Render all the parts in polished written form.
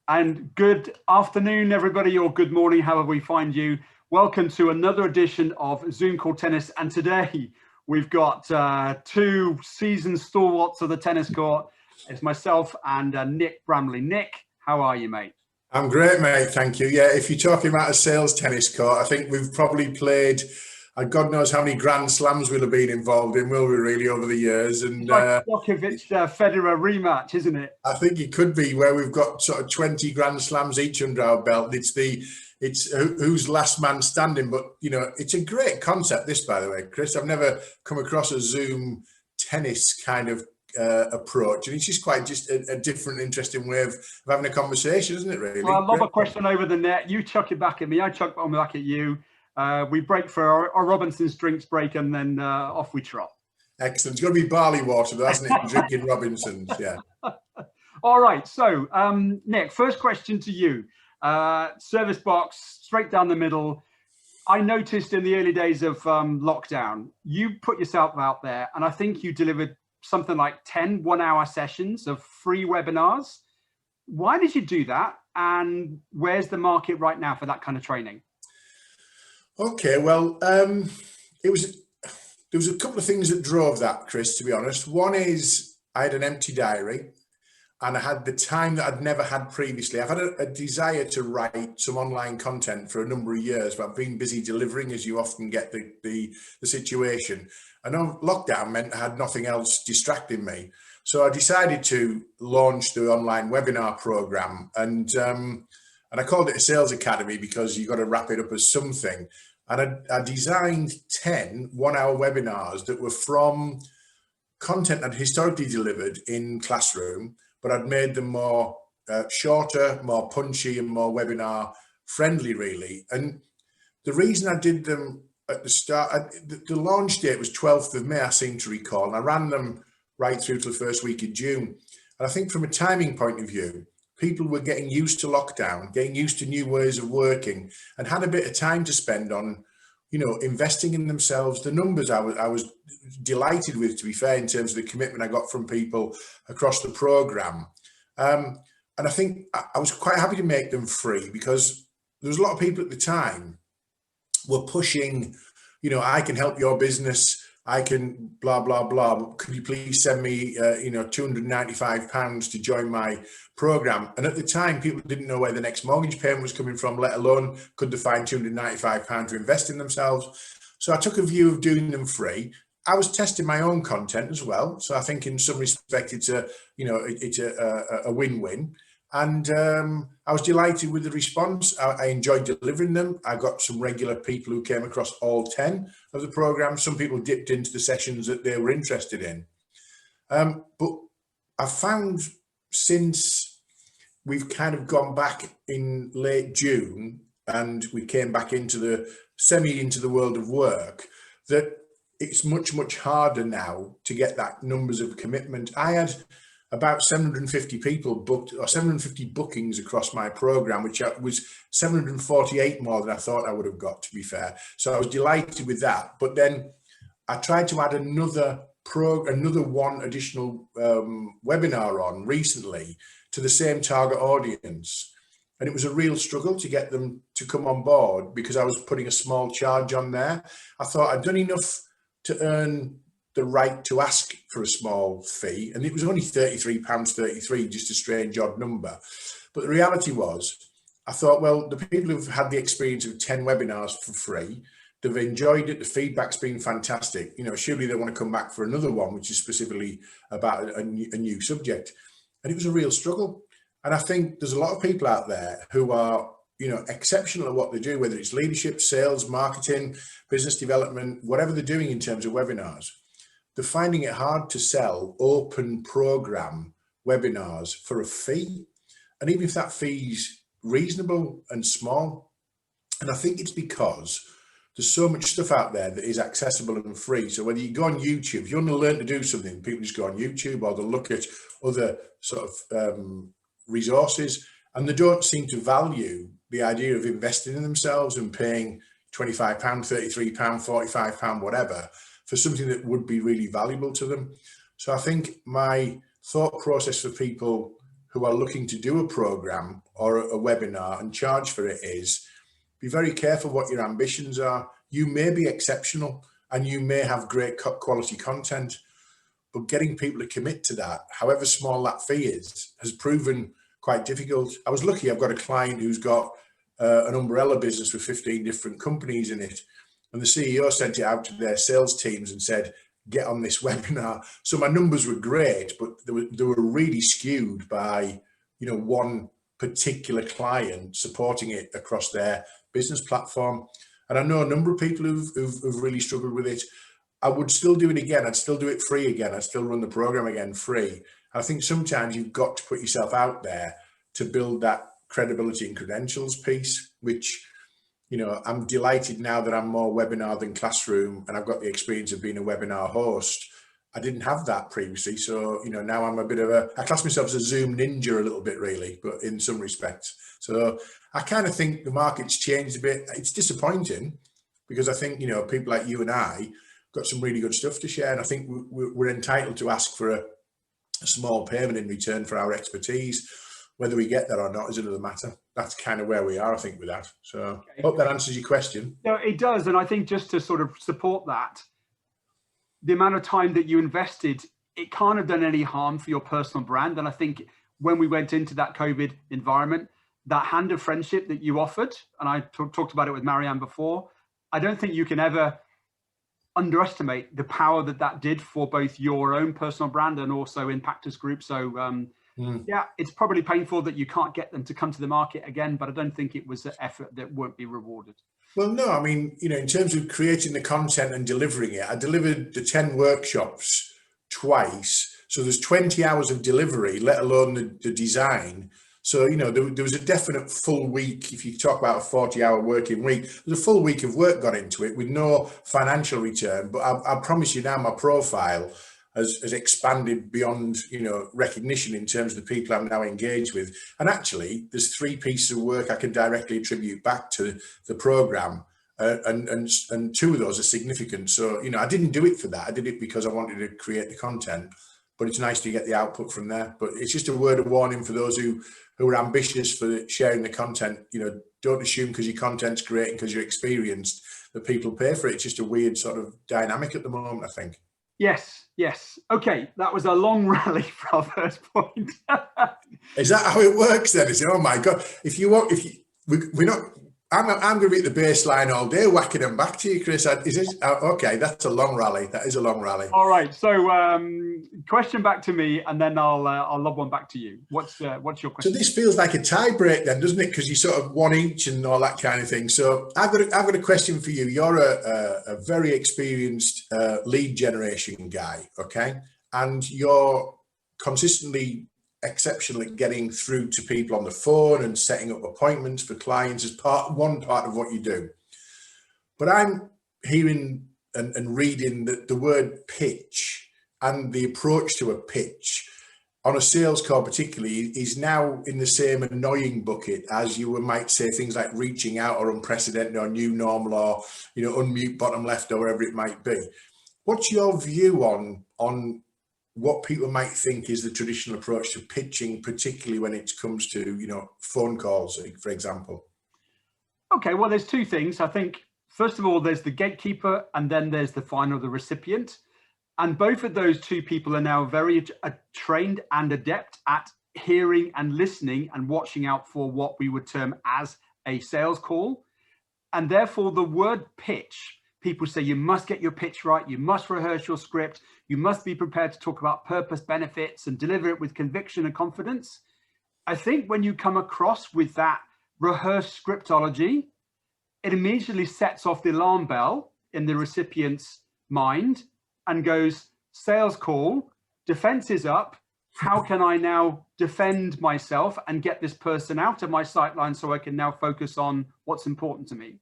And good afternoon, everybody, or good morning, however we find you. Welcome to another edition of Zoom Call Tennis. And today we've got two seasoned stalwarts of the tennis court. It's myself and Nick Bramley. Nick, how are you, mate? I'm great, mate. Thank you. Yeah, if you're talking about a sales tennis court, I think we've probably played, God knows how many Grand Slams we'll have been involved in, will we really, over the years? And it's like Djokovic Federer rematch, isn't it? I think it could be where we've got sort of 20 Grand Slams each under our belt. It's who's last man standing. But, you know, it's a great concept, this, by the way, Chris. I've never come across a Zoom tennis kind of approach, and it's just quite a different, interesting way of having a conversation, isn't it, really? Well, I love a question over the net. You chuck it back at me, I chuck it back at you. We break for our Robinson's drinks break, and then off we trot. Excellent. It's got to be barley water, though, hasn't it? Drinking Robinson's, yeah. All right, so Nick, first question to you. Service box, straight down the middle. I noticed in the early days of lockdown, you put yourself out there, and I think you delivered something like 10 one-hour sessions of free webinars. Why did you do that? And where's the market right now for that kind of training? Okay, well, there was a couple of things that drove that, Chris, to be honest. One is I had an empty diary and I had the time that I'd never had previously. I've had a desire to write some online content for a number of years, but I've been busy delivering, as you often get the situation. I know lockdown meant I had nothing else distracting me. So I decided to launch the online webinar program, and I called it a sales academy because you've got to wrap it up as something. And I designed 10 one-hour webinars that were from content I'd historically delivered in classroom, but I'd made them more shorter, more punchy, and more webinar friendly, really. And the reason I did them at the start, the launch date was 12th of May, I seem to recall, and I ran them right through to the first week of June. And I think from a timing point of view, people were getting used to lockdown, getting used to new ways of working, and had a bit of time to spend on, you know, investing in themselves. The numbers I was delighted with, to be fair, in terms of the commitment I got from people across the program. And I think I was quite happy to make them free because there was a lot of people at the time were pushing, you know, I can help your business, I can blah, blah, blah. Could you please send me, you know, £295 to join my program? And at the time, people didn't know where the next mortgage payment was coming from, let alone could they find £295 to invest in themselves. So I took a view of doing them free. I was testing my own content as well. So I think in some respect, it's a win-win. And I was delighted with the response. I enjoyed delivering them. I got some regular people who came across all 10 of the program. Some people dipped into the sessions that they were interested in. But I found since we've kind of gone back in late June and we came back into the world of work, that it's much, much harder now to get that numbers of commitment. I had about 750 people booked, or 750 bookings across my program, which was 748 more than I thought I would have got, to be fair. So I was delighted with that. But then I tried to add another one additional webinar on recently to the same target audience. And it was a real struggle to get them to come on board because I was putting a small charge on there. I thought I'd done enough to earn the right to ask for a small fee, and it was only £33.33, just a strange odd number. But the reality was, I thought, well, the people who've had the experience of 10 webinars for free, they've enjoyed it, the feedback's been fantastic, you know, surely they want to come back for another one, which is specifically about a new subject. And it was a real struggle. And I think there's a lot of people out there who are, you know, exceptional at what they do, whether it's leadership, sales, marketing, business development, whatever they're doing in terms of webinars. They're finding it hard to sell open program webinars for a fee. And even if that fee's reasonable and small, and I think it's because there's so much stuff out there that is accessible and free. So whether you go on YouTube, if you want to learn to do something, people just go on YouTube or they'll look at other sort of resources, and they don't seem to value the idea of investing in themselves and paying £25, £33, £45, whatever, for something that would be really valuable to them. So I think my thought process for people who are looking to do a program or a webinar and charge for it is, be very careful what your ambitions are. You may be exceptional and you may have great quality content, but getting people to commit to that, however small that fee is, has proven quite difficult. I was lucky, I've got a client who's got an umbrella business with 15 different companies in it. And the CEO sent it out to their sales teams and said, get on this webinar. So my numbers were great, but they were really skewed by, you know, one particular client supporting it across their business platform. And I know a number of people who've really struggled with it. I would still do it again. I'd still do it free again. I'd still run the program again free. I think sometimes you've got to put yourself out there to build that credibility and credentials piece, which, you know, I'm delighted now that I'm more webinar than classroom, and I've got the experience of being a webinar host. I didn't have that previously. So, you know, now I'm a bit of I class myself as a Zoom ninja a little bit, really, but in some respects. So I kind of think the market's changed a bit. It's disappointing because I think, you know, people like you and I got some really good stuff to share. And I think we're entitled to ask for a small payment in return for our expertise. Whether we get that or not is another matter. That's kind of where we are, I think, with that. So okay. Hope that answers your question. No, it does. And I think just to sort of support that, the amount of time that you invested, it can't have done any harm for your personal brand. And I think when we went into that COVID environment, that hand of friendship that you offered, and I talked about it with Marianne before, I don't think you can ever underestimate the power that that did for both your own personal brand and also IMPACTUS Group. So yeah, it's probably painful that you can't get them to come to the market again, but I don't think it was an effort that won't be rewarded. Well, no, I mean, you know, in terms of creating the content and delivering it, I delivered the 10 workshops twice. So there's 20 hours of delivery, let alone the design. So, you know, there was a definite full week. If you talk about a 40-hour working week, there's a full week of work got into it with no financial return. But I promise you now, my profile has expanded beyond, you know, recognition in terms of the people I'm now engaged with. And actually, there's 3 pieces of work I can directly attribute back to the program. And 2 of those are significant. So, you know, I didn't do it for that. I did it because I wanted to create the content. But it's nice to get the output from there. But it's just a word of warning for those who are ambitious for sharing the content. You know, don't assume because your content's great and because you're experienced that people pay for it. It's just a weird sort of dynamic at the moment, I think. Yes, yes. Okay, that was a long rally for our first point. Is that how it works then? Is it, oh my God, we're not, I'm going to be at the baseline all day whacking them back to you, Chris. Okay, that's a long rally. That is a long rally. All right, so question back to me, and then I'll lob one back to you. What's your question? So this feels like a tie break then, doesn't it? Because you sort of one each and all that kind of thing. So I've got a question for you. You're a very experienced lead generation guy, okay? And you're consistently exceptional at getting through to people on the phone and setting up appointments for clients as one part of what you do. But I'm hearing and reading that the word pitch and the approach to a pitch on a sales call particularly is now in the same annoying bucket as you might say things like reaching out or unprecedented or new normal or, you know, unmute bottom left or wherever it might be. What's your view on what people might think is the traditional approach to pitching, particularly when it comes to, you know, phone calls, for example? Okay, well, there's 2 things. I think, first of all, there's the gatekeeper, and then there's the final, the recipient. And both of those 2 people are now very trained and adept at hearing and listening and watching out for what we would term as a sales call. And therefore, the word pitch, people say you must get your pitch right, you must rehearse your script, you must be prepared to talk about purpose, benefits, and deliver it with conviction and confidence. I think when you come across with that rehearsed scriptology, it immediately sets off the alarm bell in the recipient's mind and goes, sales call, defense is up. How can I now defend myself and get this person out of my sightline so I can now focus on what's important to me?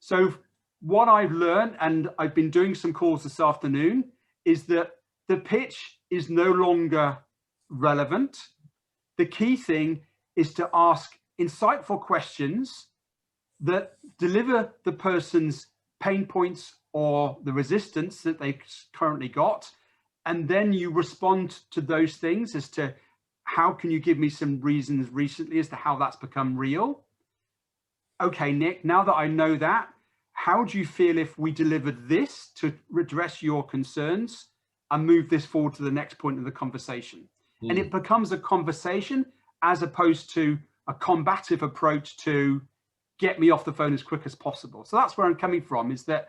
So what I've learned, and I've been doing some calls this afternoon, is that the pitch is no longer relevant. The key thing is to ask insightful questions that deliver the person's pain points or the resistance that they've currently got. And then you respond to those things as to how can you give me some reasons recently as to how that's become real? Okay, Nick, now that I know that, how do you feel if we delivered this to address your concerns and move this forward to the next point of the conversation? And it becomes a conversation as opposed to a combative approach to get me off the phone as quick as possible. So that's where I'm coming from, is that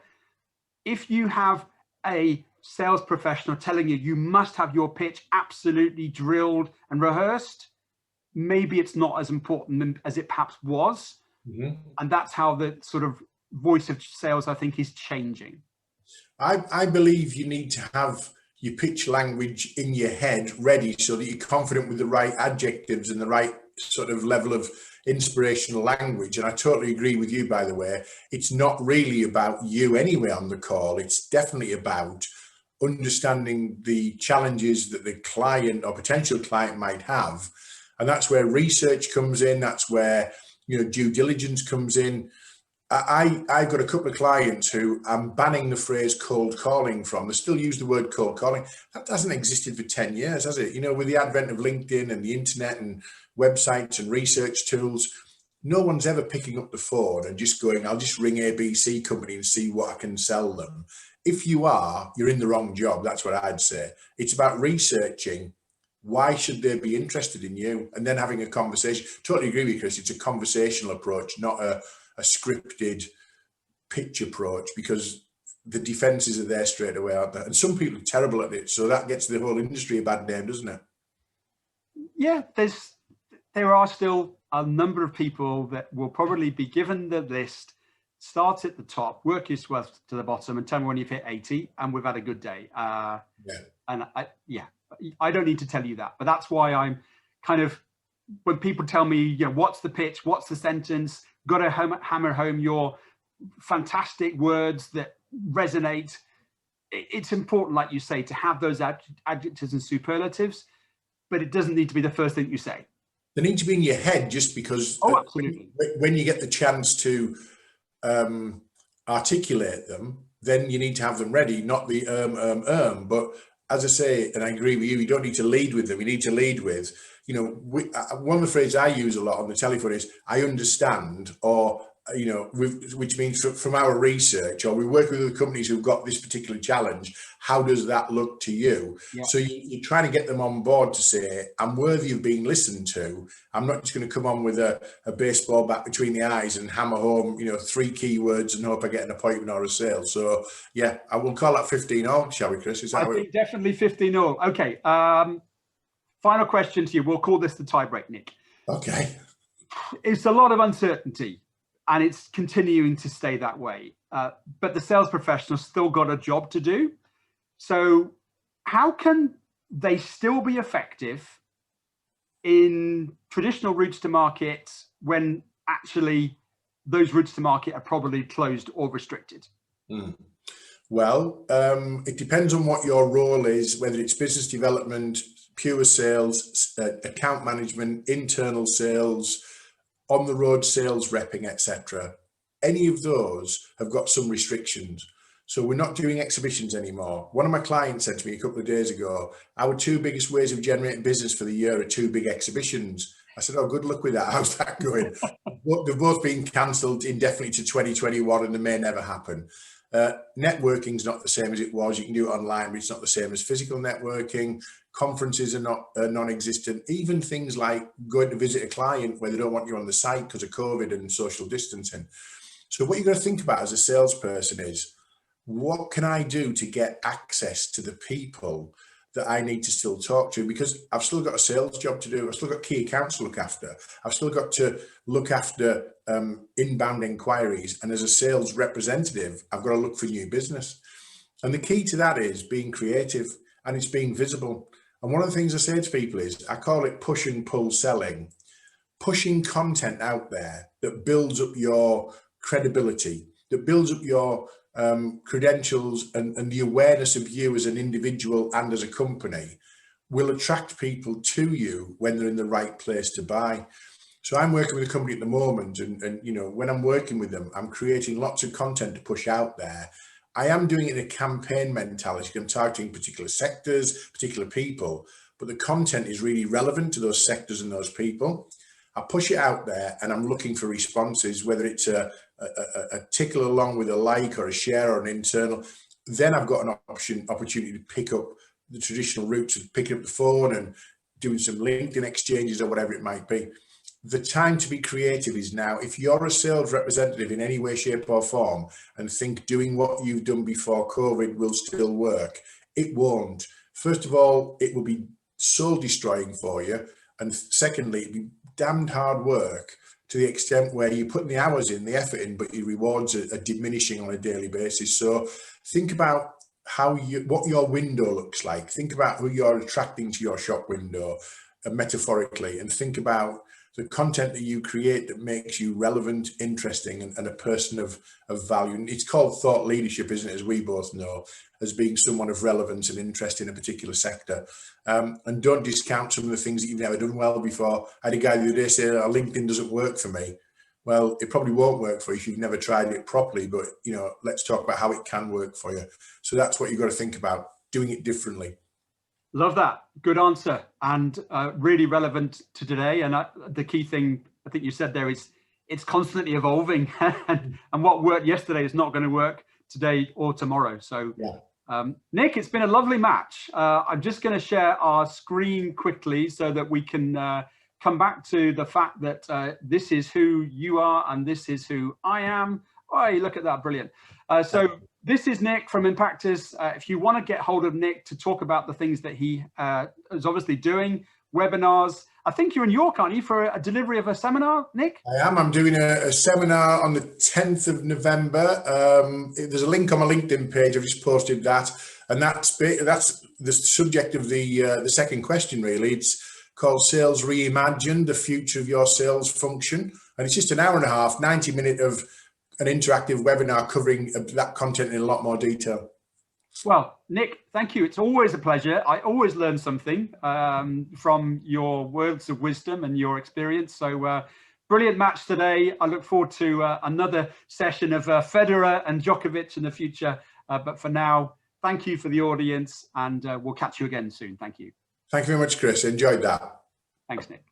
if you have a sales professional telling you must have your pitch absolutely drilled and rehearsed, maybe it's not as important as it perhaps was. And that's how the sort of voice of sales, I think, is changing. I believe you need to have your pitch language in your head ready so that you're confident with the right adjectives and the right sort of level of inspirational language. And I totally agree with you, by the way. It's not really about you anyway on the call. It's definitely about understanding the challenges that the client or potential client might have. And that's where research comes in. That's where, you know, due diligence comes in. I've got a couple of clients who I'm banning the phrase cold calling from. They still use the word cold calling. That hasn't existed for 10 years, has it? You know, with the advent of LinkedIn and the internet and websites and research tools, no one's ever picking up the phone and just going, I'll just ring ABC company and see what I can sell them. If you are, you're in the wrong job. That's what I'd say. It's about researching. Why should they be interested in you? And then having a conversation. Totally agree with you, Chris. It's a conversational approach, not a scripted pitch approach, because the defenses are there straight away, aren't there? And some people are terrible at it. So that gets the whole industry a bad name, doesn't it? Yeah, there are still a number of people that will probably be given the list, start at the top, work your way to the bottom, and tell me when you've hit 80, and we've had a good day. And I don't need to tell you that, but that's why I'm kind of, when people tell me, you know, what's the pitch, what's the sentence, got to hammer home your fantastic words that resonate. It's important, like you say, to have those adjectives and superlatives, but it doesn't need to be the first thing you say. They need to be in your head, just because absolutely. When you get the chance to articulate them, then you need to have them ready, not the But as I say, and I agree with you, you don't need to lead with them. You need to lead with, you know, one of the phrases I use a lot on the telephone is, I understand, or, you know, which means from our research, or we work with other companies who've got this particular challenge. How does that look to you? Yeah. So you're trying to get them on board to say, I'm worthy of being listened to. I'm not just going to come on with a baseball bat between the eyes and hammer home, you know, 3 keywords and hope I get an appointment or a sale. So yeah, I will call that 15-all, shall we, Chris? Is that I think definitely 15-all. Okay. Final question to you. We'll call this the tiebreak, Nick. Okay. It's a lot of uncertainty, and it's continuing to stay that way. But the sales professionals still got a job to do. So how can they still be effective in traditional routes to market when actually those routes to market are probably closed or restricted? Well, it depends on what your role is, whether it's business development, pure sales, account management, internal sales, on the road sales repping, etc. Any of those have got some restrictions. So we're not doing exhibitions anymore. One of my clients said to me a couple of days ago, our 2 biggest ways of generating business for the year are 2 big exhibitions. I said, oh, good luck with that. How's that going? They've both been cancelled indefinitely to 2021, and they may never happen. Networking's not the same as it was. You can do it online, but it's not the same as physical networking. Conferences are not non-existent. Even things like going to visit a client where they don't want you on the site because of COVID and social distancing. So what you've got to think about as a salesperson is, what can I do to get access to the people that I need to still talk to? Because I've still got a sales job to do. I've still got key accounts to look after. I've still got to look after inbound inquiries. And as a sales representative, I've got to look for new business. And the key to that is being creative, and it's being visible. And one of the things I say to people is, I call it push and pull selling. Pushing content out there that builds up your credibility, that builds up your credentials and the awareness of you as an individual and as a company, will attract people to you when they're in the right place to buy. So I'm working with a company at the moment, and you know, when I'm working with them, I'm creating lots of content to push out there. I am doing it in a campaign mentality. I'm targeting particular sectors, particular people, but the content is really relevant to those sectors and those people. I push it out there and I'm looking for responses, whether it's a tickle along with a like or a share or an internal. Then I've got an opportunity to pick up the traditional routes of picking up the phone and doing some LinkedIn exchanges or whatever it might be. The time to be creative is now. If you're a sales representative in any way, shape or form and think doing what you've done before COVID will still work, it won't. First of all, it will be soul destroying for you. And secondly, it'll be damned hard work to the extent where you're putting the hours in, the effort in, but your rewards are diminishing on a daily basis. So think about what your window looks like. Think about who you're attracting to your shop window, metaphorically, and think about the content that you create that makes you relevant, interesting, and a person of value. And it's called thought leadership, isn't it, as we both know, as being someone of relevance and interest in a particular sector. And don't discount some of the things that you've never done well before. I had a guy the other day say, oh, LinkedIn doesn't work for me. Well, it probably won't work for you if you've never tried it properly, but let's talk about how it can work for you. So that's what you've got to think about, doing it differently. Love that. Good answer, and really relevant to today. And the key thing I think you said there is it's constantly evolving, and what worked yesterday is not going to work today or tomorrow. So, yeah. Nick, it's been a lovely match. I'm just going to share our screen quickly so that we can come back to the fact that this is who you are and this is who I am. Oh, look at that. Brilliant. So this is Nick from IMPACTUS. If you want to get hold of Nick to talk about the things that he is obviously doing, webinars. I think you're in York, aren't you, for a delivery of a seminar, Nick? I am. I'm doing a seminar on the 10th of November. There's a link on my LinkedIn page. I've just posted that. And that's the subject of the second question, really. It's called Sales Reimagined, the future of your sales function. And it's just an hour and a half, 90 minutes of an interactive webinar covering that content in a lot more detail. Well, Nick, thank you. It's always a pleasure. I always learn something from your words of wisdom and your experience. So brilliant match today. I look forward to another session of Federer and Djokovic in the future. But for now, thank you for the audience, and we'll catch you again soon. Thank you. Thank you very much, Chris. Enjoyed that. Thanks, Nick.